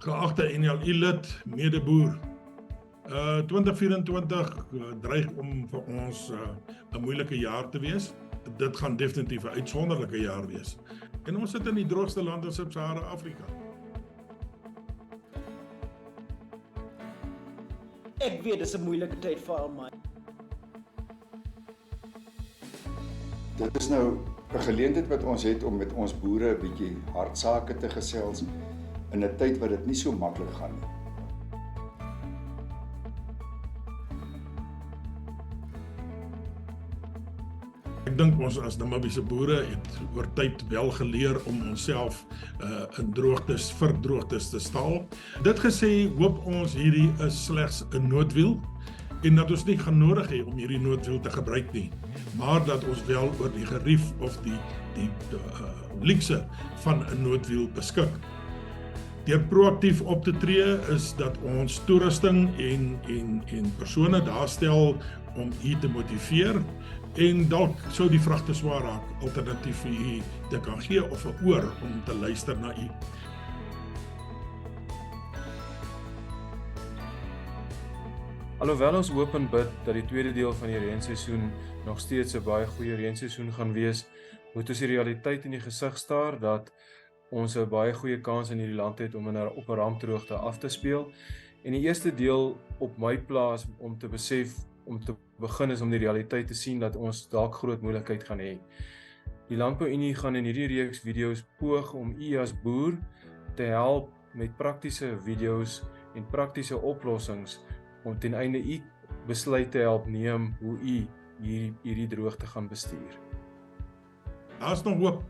Geagte NLI-lid, medeboer. 2024 dreig om vir ons 'n moeilike jaar te wees. Dit gaan definitief 'n uitsonderlike jaar wees. En ons sit in die droogste land in Sub-Sahara Afrika. Ek weet, dis 'n moeilike tyd vir almal. Dit is nou 'n geleentheid wat ons het om met ons boere 'n bietjie hartsake te gesels in 'n tyd wat dit nie so maklik gaan nie. Ek dink ons as Namibiese boere het oor tyd wel geleer om onsself in droogtes vir droogtes te staal. Dit gesê, hoop ons hierdie is slegs 'n noodwiel en dat ons nie gaan nodig hê om hierdie noodwiel te gebruik nie, maar dat ons wel oor die gerief of die luukse van 'n noodwiel beskik. Deur proaktief op te tree is dat ons toerusting en persone daar stel om u te motiveer en dalk sou die vragte swaar raak, alternatief vir u te kan gee of 'n oor om te luister na u. Alhoewel ons hoop en bid dat die tweede deel van die reenseisoen nog steeds 'n baie goeie reenseisoen gaan wees, moet ons die realiteit in die gesig staar dat ons 'n baie goeie kans in hierdie land het om op 'n rampdroogte af te speel. En die eerste deel op my plaas om te besef, om te begin is om die realiteit te sien dat ons dalk groot moeilikheid gaan hê. Die Landbou-Unie gaan in hierdie reeks video's poog om u as boer te help met praktiese video's en praktiese oplossings om ten einde u besluit te help neem hoe u hierdie droogte gaan bestuur. Daar is nog hoop.